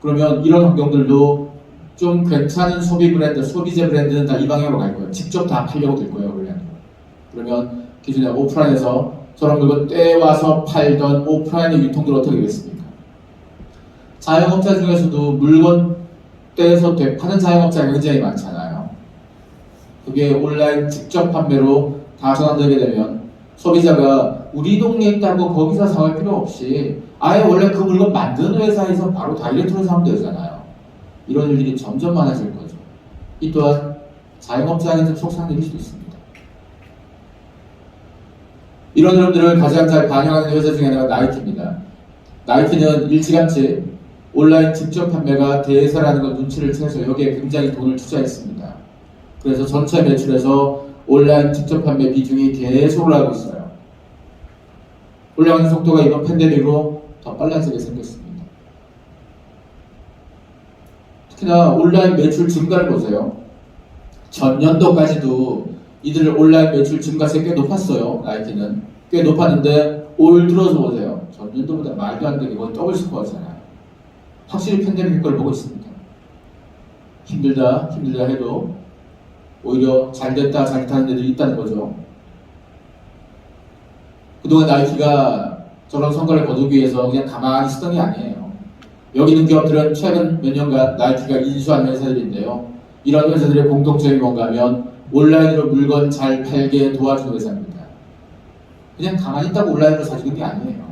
Speaker 1: 그러면 이런 환경들도 좀 괜찮은 소비 브랜드, 소비재 브랜드는 다 이 방향으로 갈 거예요. 직접 다 팔려고 될 거예요, 원래. 그러면 기존에 오프라인에서 저런 물건 떼와서 팔던 오프라인의 유통들 어떻게 되겠습니까? 자영업자 중에서도 물건 떼서 파는 자영업자가 굉장히 많잖아요. 그게 온라인 직접 판매로 다 전환되게 되면 소비자가 우리 동네에 있다고 거기서 사갈 필요 없이 아예 원래 그 물건 만드는 회사에서 바로 다이렉트로 사면 되잖아요. 이런 일들이 점점 많아질 거죠. 이 또한 자영업자한테 속상해질 수도 있습니다. 이런 흐름들을 가장 잘 반영하는 회사 중에 하나가 나이키입니다. 나이키는 일찌감치 온라인 직접 판매가 대세라는 걸 눈치를 채서 여기에 굉장히 돈을 투자했습니다. 그래서 전체 매출에서 온라인 직접 판매 비중이 계속 올라가고 있어요. 올라가는 속도가 이번 팬데믹으로 더 빨라지게 생겼습니다. 특히나 온라인 매출 증가를 보세요. 전년도까지도 이들 온라인 매출 증가세 꽤 높았어요. 나이키는 꽤 높았는데 올 들어서 보세요. 전년도보다 말도 안 되게 거의 더블 스코어잖아요. 확실히 팬데믹 효과를 보고 있습니다. 힘들다 해도 오히려 잘됐다 잘됐다는 데들이 있다는 거죠. 그동안 나이키가 저런 성과를 거두기 위해서 그냥 가만히 있었던 게 아니에요. 여기 있는 기업들은 최근 몇 년간 나이키가 인수한 회사들인데요. 이런 회사들의 공통점이 뭔가 하면 온라인으로 물건 잘 팔게 도와주는 회사입니다. 그냥 가만히 있다고 온라인으로 사주는 게 아니에요.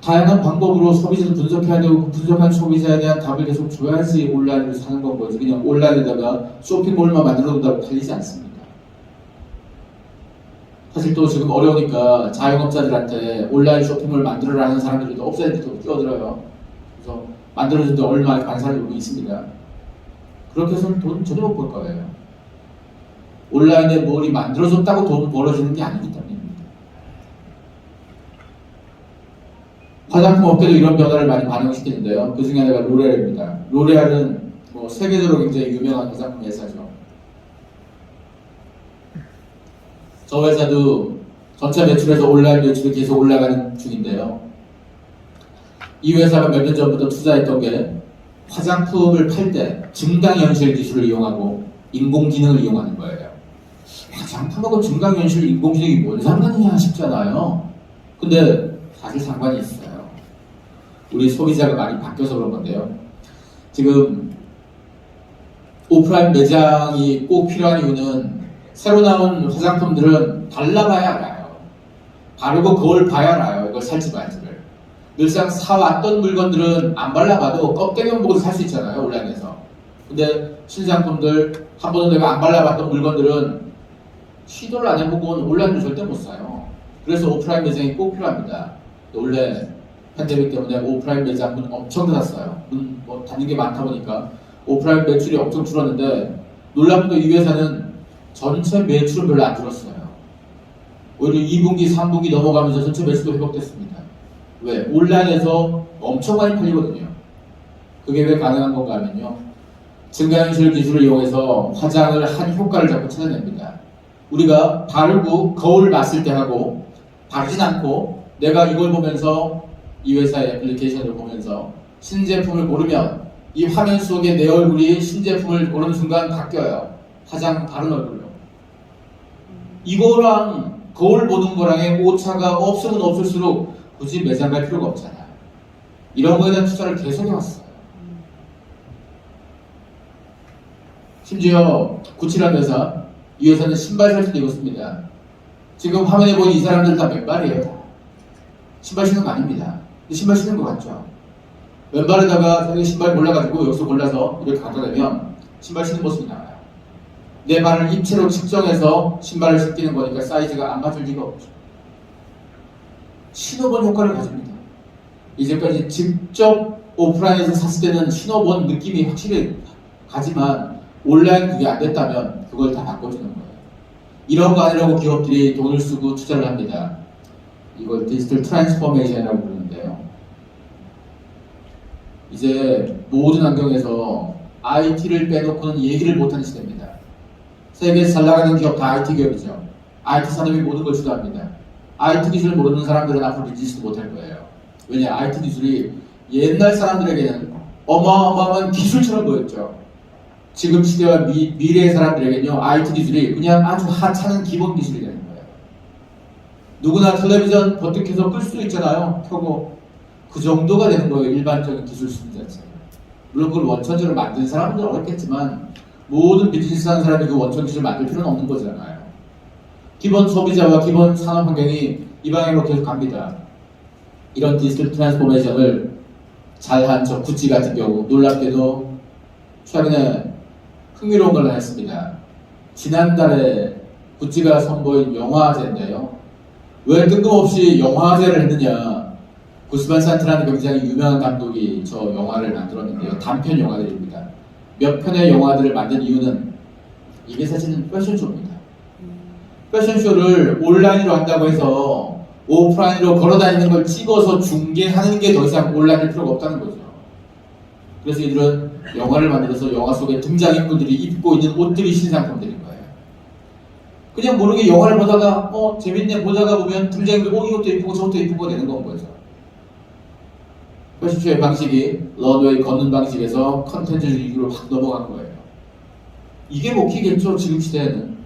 Speaker 1: 다양한 방법으로 소비자를 분석해야 되고 분석한 소비자에 대한 답을 계속 줘야지 온라인으로 사는 건 거지. 그냥 온라인에다가 쇼핑몰만 만들어 놓는다고 팔리지 않습니다. 사실 또 지금 어려우니까 자영업자들한테 온라인 쇼핑몰 만들어라는 사람들이 또 업사이트도 끼어들어요. 그래서 만들어준 데 얼마 반사를 두고 있습니다. 그렇게 해서는 돈 전혀 못 벌 거예요. 온라인에 뭘이 만들어줬다고 돈 벌어지는 게 아니기 때문입니다. 화장품 업계도 이런 변화를 많이 반영시키는데요. 그 중에 하나가 로레알입니다. 로레알은 세계적으로 굉장히 유명한 화장품 회사죠. 저 회사도 전체 매출에서 온라인 매출이 계속 올라가는 중인데요. 이 회사가 몇 년 전부터 투자했던 게 화장품을 팔 때 증강현실 기술을 이용하고 인공지능을 이용하는 거예요. 화장품하고 증강현실, 인공지능이 뭔 상관이냐 싶잖아요. 근데 사실 상관이 있어요. 우리 소비자가 많이 바뀌어서 그런 건데요. 지금 오프라인 매장이 꼭 필요한 이유는 새로 나온 화장품들은 발라봐야 알아요. 바르고 거울 봐야 알아요. 이걸 살지 말지를. 늘상 사왔던 물건들은 안 발라봐도 껍데기만 보고 살 수 있잖아요. 온라인에서. 근데 신상품들 한 번도 내가 안 발라봤던 물건들은 시도를 안 해보고는 온라인으로 절대 못 사요. 그래서 오프라인 매장이 꼭 필요합니다. 원래 팬데믹 때문에 오프라인 매장 문 엄청 닫았어요. 문 닫는 게 많다 보니까 오프라인 매출이 엄청 줄었는데 놀랍게도 이 회사는 전체 매출은 별로 안 줄었어요. 오히려 2분기, 3분기 넘어가면서 전체 매출도 회복됐습니다. 왜? 온라인에서 엄청 많이 팔리거든요. 그게 왜 가능한 건가 하면요. 증강현실 기술을 이용해서 화장을 한 효과를 자꾸 찾아냅니다. 우리가 바르고 거울 봤을 때 하고 바르진 않고 내가 이걸 보면서 이 회사의 애플리케이션을 보면서 신제품을 고르면 이 화면 속에 내 얼굴이 신제품을 고르는 순간 바뀌어요. 화장 바른 얼굴로. 이거랑 거울 보는 거랑의 오차가 없으면 없을수록 굳이 매장 갈 필요가 없잖아요. 이런 거에 대한 투자를 계속 해왔어요. 심지어 구치라는 회사, 이 회사는 신발 살 수도 입었습니다. 지금 화면에 보이는 이 사람들 다 맨발이에요. 신발 신는 거 아닙니다. 근데 신발 신는 거 같죠? 왼발에다가 자기 신발 골라가지고 여기서 골라서 이렇게 갖다 대면 신발 신는 모습이 나와요. 내 발을 입체로 측정해서 신발을 신기는 거니까 사이즈가 안 맞을 리가 없죠. 신어본 효과를 가집니다. 이제까지 직접 오프라인에서 샀을 때는 신어본 느낌이 확실히 가지만 온라인 그게 안 됐다면 그걸 다 바꿔주는 거예요. 이런 거 아니라고 기업들이 돈을 쓰고 투자를 합니다. 이걸 디지털 트랜스포메이션이라고 부르는데요. 이제 모든 환경에서 IT를 빼놓고는 얘기를 못하는 시대입니다. 세계에서 잘 나가는 기업 다 IT 기업이죠. IT 산업이 모든 걸 주도합니다. IT 기술을 모르는 사람들은 앞으로 믿지도 못할 거예요. 왜냐, IT 기술이 옛날 사람들에게는 어마어마한 기술처럼 보였죠. 지금 시대와 미래의 사람들에게는요, IT 기술이 그냥 아주 하찮은 기본 기술이 되는 거예요. 누구나 텔레비전 버튼켜서 끌 수 있잖아요. 켜고. 그 정도가 되는 거예요. 일반적인 기술 수준 자체가. 물론 그걸 원천적으로 만든 사람들은 어렵겠지만 모든 비즈니스 하는 사람이 그 원천 기술을 만들 필요는 없는 거잖아요. 기본 소비자와 기본 산업 환경이 이 방향으로 계속 갑니다. 이런 디지털 트랜스포메이션을 잘한 저 구찌 같은 경우 놀랍게도 최근에 흥미로운 걸 했습니다. 지난달에 구찌가 선보인 영화제인데요. 왜 뜬금없이 영화제를 했느냐? 구스만 산트라는 굉장히 유명한 감독이 저 영화를 만들었는데요. 단편 영화들입니다. 몇 편의 영화들을 만든 이유는 이게 사실은 패션쇼입니다. 패션쇼를 온라인으로 한다고 해서 오프라인으로 걸어다니는 걸 찍어서 중계하는 게 더 이상 온라인일 필요가 없다는 거죠. 그래서 이들은 영화를 만들어서 영화 속에 등장인물들이 입고 있는 옷들이 신상품들인 거예요. 그냥 모르게 영화를 보다가 재밌네 보다가 보면 등장인물 이것도 이쁘고 저것도 이쁘고 되는 건 거죠. 패션쇼의 방식이 런웨이 걷는 방식에서 컨텐츠 주기로 확 넘어간 거예요. 이게 먹히겠죠, 지금 시대에는.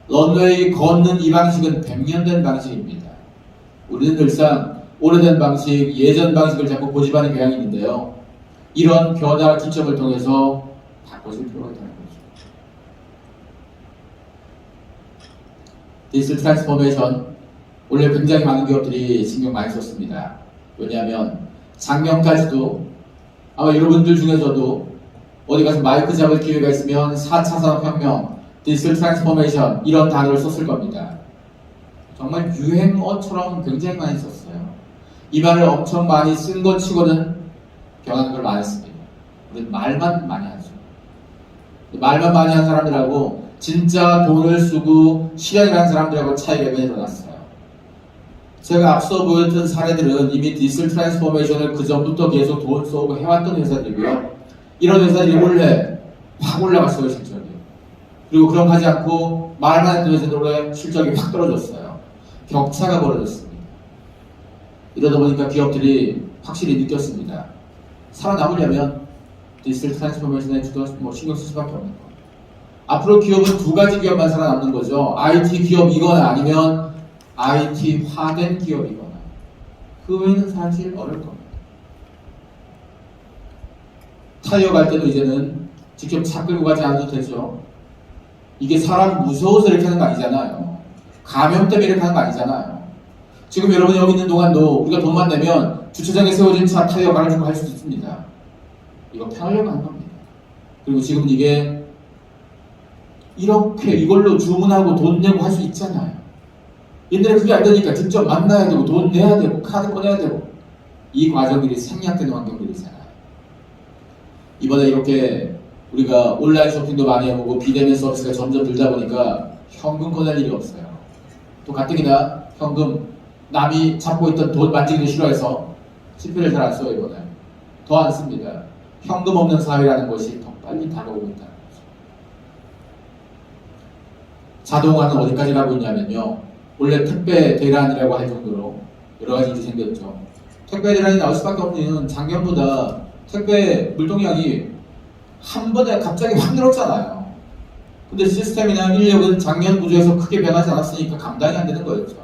Speaker 1: 런웨이 걷는 이 방식은 100년 된 방식입니다. 우리는 늘상 오래된 방식, 예전 방식을 자꾸 고집하는 경향이 있는데요. 이런 변화 기점을 통해서 바꿔줄 필요가 있다는 거죠. 디지털 트랜스포메이션, 원래 굉장히 많은 기업들이 신경 많이 썼습니다. 왜냐하면 작년까지도 아마 여러분들 중에서도 어디 가서 마이크 잡을 기회가 있으면 4차 산업혁명, 디지털 트랜스포메이션 이런 단어를 썼을 겁니다. 정말 유행어처럼 굉장히 많이 썼어요. 이 말을 엄청 많이 쓴 것 치고는 변하는 걸 많이 씁니다. 우리는 말만 많이 하죠. 말만 많이 한 사람들하고 진짜 돈을 쓰고 실행을 한 사람들하고 차이가 많이 일어났어요. 제가 앞서 보였던 사례들은 이미 디지털 트랜스포메이션을 그 전부터 계속 돈 쏘고 해왔던 회사들이고요. 이런 회사들이 올해 확 올라갔어요, 실적이. 그리고 그런 거 하지 않고 말만 했던 회사들의 실적이 확 떨어졌어요. 격차가 벌어졌습니다. 이러다 보니까 기업들이 확실히 느꼈습니다. 살아남으려면 디지털 트랜스포메이션에 신경 쓸 수밖에 없는 거예요. 앞으로 기업은 두 가지 기업만 살아남는 거죠. IT 기업이거나 아니면 IT화된 기업이거나. 그 외에는 사실 어려울 겁니다. 타이어 갈 때도 이제는 직접 차 끌고 가지 않아도 되죠. 이게 사람 무서워서 이렇게 하는 거 아니잖아요. 감염 때문에 이렇게 하는 거 아니잖아요. 지금 여러분이 여기 있는 동안도 우리가 돈만 내면 주차장에 세워진 차 타이어 갈아주고 할 수도 있습니다. 이거 편하려고 하는 겁니다. 그리고 지금 이게 이렇게 이걸로 주문하고 돈 내고 할 수 있잖아요. 옛날에 그게 안 되니까 직접 만나야 되고 돈 내야 되고 카드 꺼내야 되고 이 과정들이 생략되는 환경들이잖아요. 이번에 이렇게 우리가 온라인 쇼핑도 많이 해보고 비대면 서비스가 점점 늘다 보니까 현금 꺼낼 일이 없어요. 또 가뜩이나 현금 남이 잡고 있던 돈 만지기도 싫어해서 지폐를 잘 안 써요. 이번에 더 안 씁니다. 현금 없는 사회라는 것이 더 빨리 다가오고 있다는 거죠. 자동화는 어디까지 가고 있냐면요. 원래 택배 대란이라고 할 정도로 여러 가지 일이 생겼죠. 택배 대란이 나올 수밖에 없는 이유는 작년보다 택배 물동량이 한 번에 갑자기 확 늘었잖아요. 근데 시스템이나 인력은 작년 구조에서 크게 변하지 않았으니까 감당이 안 되는 거였죠.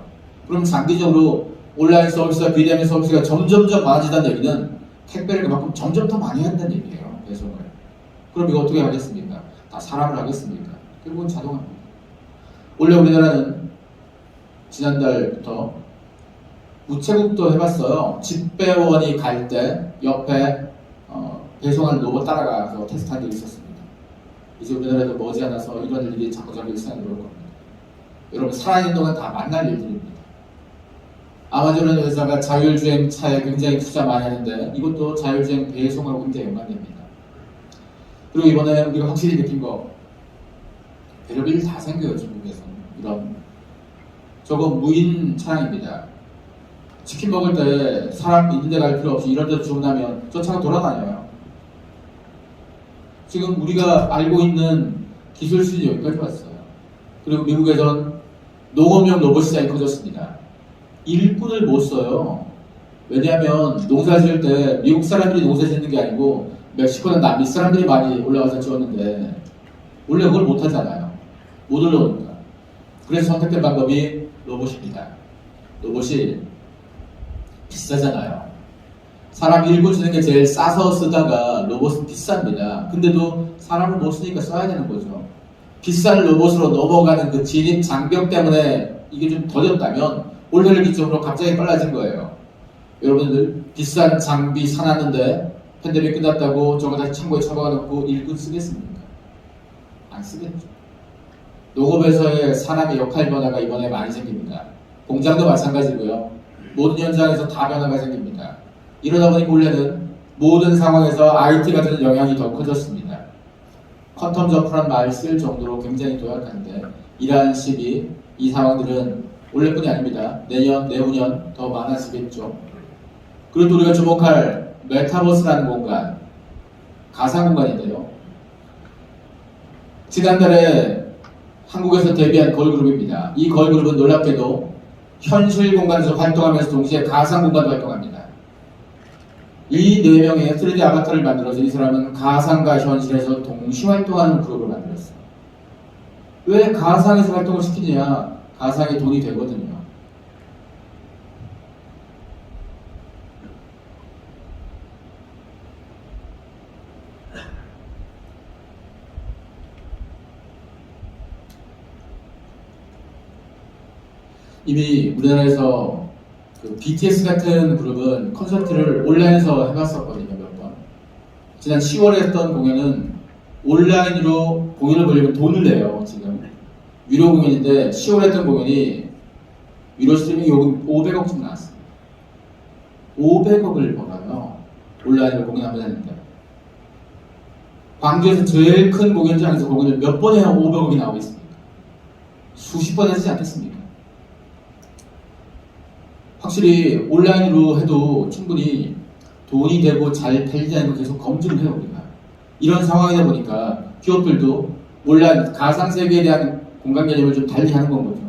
Speaker 1: 그럼 장기적으로 온라인 서비스와 비대면 서비스가 점점점 많아지다는 얘기는 택배를 그만큼 점점 더 많이 한다는 얘기예요. 배송을. 그럼 이거 어떻게 하겠습니까? 다 사람을 하겠습니까? 결국은 자동화입니다. 원래 우리나라는 지난달부터 우체국도 해봤어요. 집배원이 갈 때 옆에 배송하는 로봇 따라가서 테스트한 적이 있었습니다. 이제 우리나라도 머지않아서 이런 일이 자꾸 일상에 들어올 겁니다. 여러분 살아있는 동안 다 만날 일들입니다. 아마존이라는 회사가 자율주행 차에 굉장히 투자 많이 하는데 이것도 자율주행 배송하고 굉장히 연관됩니다. 그리고 이번에 우리가 확실히 느낀 거 별의별 일 다 생겨요. 중국에서는 이런 저거 무인 차량입니다. 치킨 먹을 때 사람 있는 데 갈 필요 없이 이런 데서 주문하면 저 차가 돌아다녀요. 지금 우리가 알고 있는 기술 수준이 여기까지 왔어요. 그리고 미국에선 농업용 로봇 시장이 커졌습니다. 일꾼을 못 써요. 왜냐하면 농사 지을 때 미국 사람들이 농사 짓는 게 아니고 멕시코나 남미 사람들이 많이 올라와서 지었는데 원래 그걸 못 하잖아요. 못 올라오니까. 그래서 선택된 방법이 로봇입니다. 로봇이 비싸잖아요. 사람 일꾼 쓰는 게 제일 싸서 쓰다가 로봇은 비쌉니다. 근데도 사람을 못 쓰니까 써야 되는 거죠. 비싼 로봇으로 넘어가는 그 진입 장벽 때문에 이게 좀 더뎠다면 올해를 기점으로 갑자기 빨라진 거예요. 여러분들 비싼 장비 사놨는데 팬데믹 끝났다고 저거 다시 창고에 처박아놓고 일꾼 쓰겠습니까? 안 쓰겠죠. 농업에서의 사람의 역할 변화가 이번에 많이 생깁니다. 공장도 마찬가지고요. 모든 현장에서 다 변화가 생깁니다. 이러다 보니 원래는 모든 상황에서 IT가 주는 영향이 더 커졌습니다. 퀀텀 점프란 말 쓸 정도로 굉장히 도약한데 이러한 시기, 이 상황들은 올해뿐이 아닙니다. 내년, 내후년 더 많아지겠죠. 그리고 또 우리가 주목할 메타버스라는 공간, 가상 공간인데요. 지난달에 한국에서 데뷔한 걸그룹입니다. 이 걸그룹은 놀랍게도 현실 공간에서 활동하면서 동시에 가상 공간도 활동합니다. 이 4명의 3D 아바타를 만들어서 이 사람은 가상과 현실에서 동시 활동하는 그룹을 만들었어요. 왜 가상에서 활동을 시키냐? 가상이 돈이 되거든요. 이미 우리나라에서 그 BTS 같은 그룹은 콘서트를 온라인에서 해봤었거든요, 몇 번. 지난 10월에 했던 공연은 온라인으로 공연을 보려면 돈을 내요, 지금. 유료 공연인데 10월에 했던 공연이 유료 스트리밍 요금 500억쯤 나왔어요. 500억을 벌어요. 온라인으로 공연하면 되는데. 광주에서 제일 큰 공연장에서 공연을 몇 번 해야 500억이 나오겠습니까? 수십 번 하지 않겠습니까? 확실히 온라인으로 해도 충분히 돈이 되고 잘 팔리지 않는 걸 계속 검증을 해요, 우리가. 이런 상황이다 보니까 기업들도 온라인, 가상세계에 대한 공간 개념을 좀 달리 하는 건 거죠.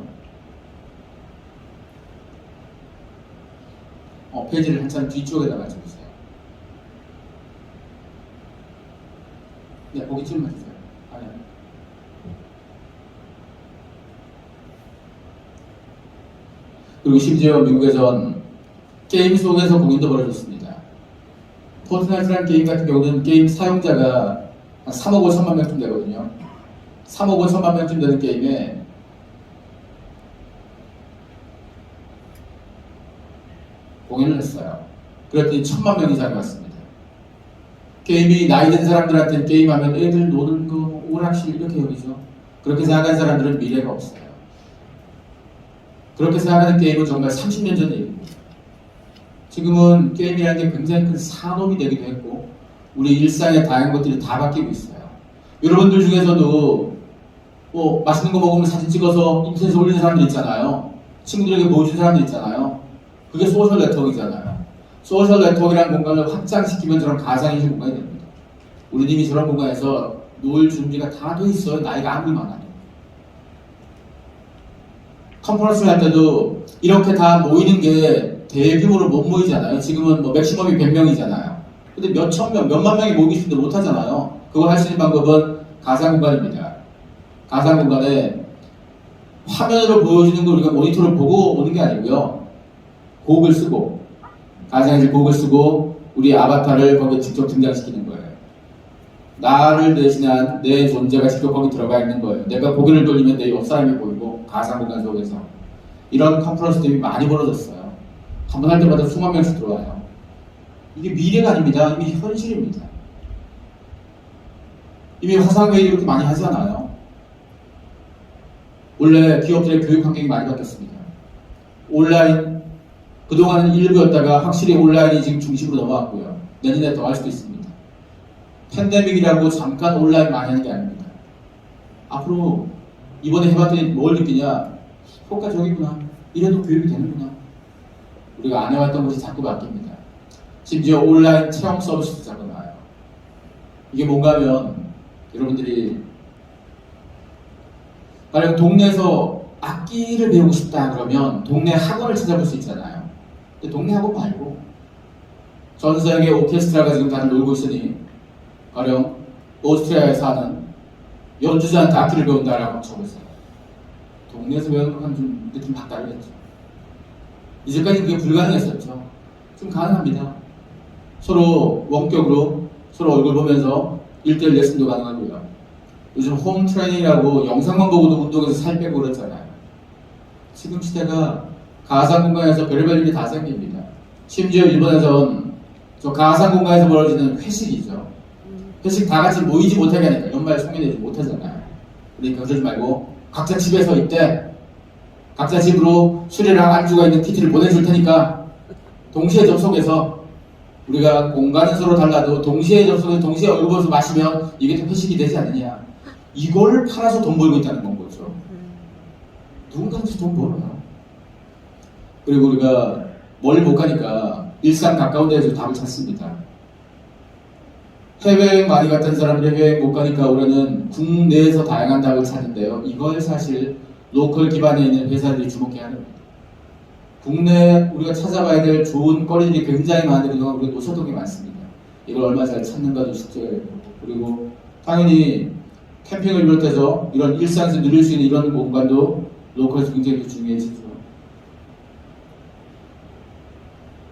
Speaker 1: 페이지를 한참 뒤쪽에다가 적으세요. 네, 거기 좀 해주세요. 아니요. 그리고 심지어 미국에선 게임 속에서 공연도 벌어졌습니다. 포트나이트라는 게임 같은 경우는 게임 사용자가 한 3억 5천만 명쯤 되거든요. 3억 5천만 명쯤 되는 게임에 공연을 했어요. 그랬더니 1,000만 명 이상이 왔습니다. 게임이 나이 든 사람들한테는 게임하면 애들 노는 거 오락실 이렇게 여기죠. 그렇게 생각하는 사람들은 미래가 없어요. 그렇게 생각하는 게임은 정말 30년 전 얘기입니다. 지금은 게임이라는 게 굉장히 큰 산업이 되기도 했고 우리 일상의 다양한 것들이 다 바뀌고 있어요. 여러분들 중에서도 뭐 맛있는 거 먹으면 사진 찍어서 인터넷에 올리는 사람들 있잖아요. 친구들에게 보여주는 사람들 있잖아요. 그게 소셜 네트워크잖아요. 소셜 네트워크라는 공간을 확장시키면 저런 가상현실 공간이 됩니다. 우리 님이 저런 공간에서 놀 준비가 다 돼 있어요. 나이가 아무리 많아도. 컨퍼런스를 할 때도 이렇게 다 모이는 게 대규모로 못 모이잖아요. 지금은 뭐 맥시멈이 100명이잖아요. 근데 몇천 명, 몇만 명이 모이기 싶은데 못 하잖아요. 그걸 할 수 있는 방법은 가상 공간입니다. 가상 공간에 화면으로 보여주는 걸 우리가 모니터를 보고 오는 게 아니고요. 곡을 쓰고, 가상현실 곡을 쓰고 우리 아바타를 거기에 직접 등장시키는 거예요. 나를 대신한 내 존재가 직접 거기 들어가 있는 거예요. 내가 고개를 돌리면 내 옆 사람이 보이고 가상 공간 속에서 이런 컨퍼런스들이 많이 벌어졌어요. 한 번 할 때마다 수만 명씩 들어와요. 이게 미래가 아닙니다. 이미 현실입니다. 이미 화상회의 이렇게 많이 하잖아요. 원래 기업들의 교육 환경이 많이 바뀌었습니다. 온라인 그동안은 일부였다가 확실히 온라인이 지금 중심으로 넘어왔고요. 내년에 더 할 수도 있습니다. 팬데믹이라고 잠깐 온라인 많이 하는 게 아닙니다. 앞으로 이번에 해봤더니 뭘 느끼냐? 효과적이구나. 이래도 교육이 되는구나. 우리가 안 해왔던 것이 자꾸 바뀝니다. 심지어 온라인 체험 서비스도 자꾸 나와요. 이게 뭔가 하면 여러분들이 만약 동네에서 악기를 배우고 싶다 그러면 동네 학원을 찾아볼 수 있잖아요. 근데 동네 학원 말고 전 세계 오케스트라가 지금 다들 놀고 있으니 가령 오스트리아에 사는 연주자한테 악기를 배운다라고 쳐보세요. 동네에서 배우는 건 좀 느낌 다 다르겠죠. 이제까지 그게 불가능했었죠. 지금 가능합니다. 서로 원격으로 서로 얼굴 보면서 1:1 레슨도 가능하고요. 요즘 홈 트레이닝이라고 영상만 보고도 운동해서 살 빼고 그렇잖아요. 지금 시대가 가상 공간에서 별의별 일이 다 생깁니다. 심지어 일본에선 저 가상 공간에서 벌어지는 회식이죠. 회식 다 같이 모이지 못하게 하니까 연말 송년회지 못하잖아요. 그러니까 그러지 말고 각자 집에서 있대. 각자 집으로 술이랑 안주가 있는 키트를 보내줄 테니까 동시에 접속해서 우리가 공간은 서로 달라도 동시에 접속해서 동시에 얼굴 보면서 마시면 이게 또 회식이 되지 않느냐. 이걸 팔아서 돈 벌고 있다는 건 거죠. 누군가든지 돈 벌어요. 그리고 우리가 멀리 못 가니까 일산 가까운 데에서 답을 찾습니다. 해외여행 많이 갔던 사람들이 해외여행 못 가니까 우리는 국내에서 다양한 답을 찾는데요. 이걸 사실 로컬 기반에 있는 회사들이 주목해야 합니다. 국내 우리가 찾아봐야 될 좋은 거리들이 굉장히 많은데 그동안 우리가 놓쳤던 게 많습니다. 이걸 얼마나 잘 찾는가도 숙제가 있고, 그리고 당연히 캠핑을 비롯해서 이런 일상에서 누릴 수 있는 이런 공간도 로컬에서 굉장히 중요해지죠.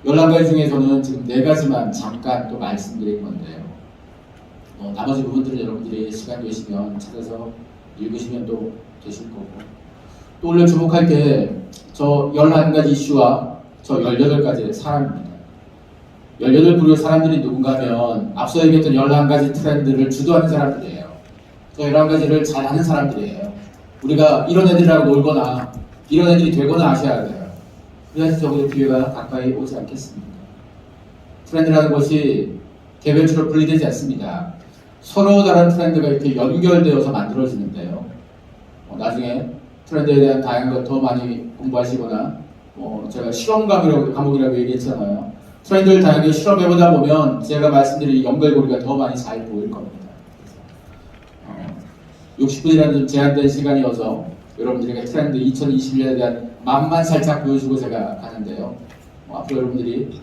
Speaker 1: 11가지 중에서는 지금 4가지만 잠깐 또 말씀드릴 건데요. 나머지 부분들은 여러분들이 시간 되시면 찾아서 읽으시면 또 되실 거고, 또 오늘 주목할 게 저 11가지 이슈와 저 18가지의 사람입니다. 18부류의 사람들이 누군가 하면 앞서 얘기했던 11가지 트렌드를 주도하는 사람들이에요. 저 11가지를 잘 아는 사람들이에요. 우리가 이런 애들이라고 놀거나 이런 애들이 되거나 하셔야 돼요. 그래야지 적어도 기회가 가까이 오지 않겠습니다. 트렌드라는 것이 개별적으로 분리되지 않습니다. 서로 다른 트렌드가 이렇게 연결되어서 만들어지는데요. 나중에 트렌드에 대한 다양한 것 더 많이 공부하시거나 제가 실험감이라고 과목이라고 얘기했잖아요. 트렌드를 다양하게 실험해보다 보면 제가 말씀드린 연결고리가 더 많이 잘 보일 겁니다. 60분이라는 좀 제한된 시간이어서 여러분들에게 트렌드 2021년에 대한 맛만 살짝 보여주고 제가 가는데요. 앞으로 여러분들이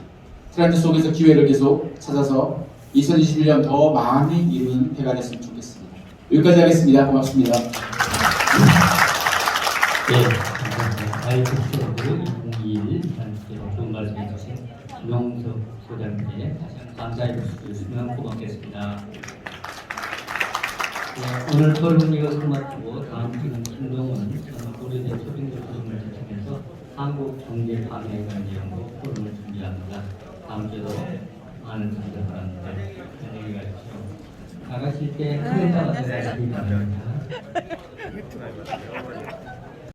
Speaker 1: 트렌드 속에서 기회를 계속 찾아서 2021년 더 많이 이루는 해가 됐으면 좋겠습니다. 여기까지 하겠습니다. 고맙습니다.
Speaker 2: 네, 감사합니다. ITC하고 2021 좋은 말씀 해주신 김영석 소장님께 다시 한번 감사해 주시면 고맙겠습니다. 네, 오늘 토론 이것을 마치고 다음 주는 김동훈 오래된 초빙조 토론을 제청해서 한국 경제 방해에 관한 내용으로 토론을 준비합니다. 다음 주에도 많은 참여 바랍니다. 안녕히 가십시오. 나가실 때 크게 따라서 가시기 바랍니다.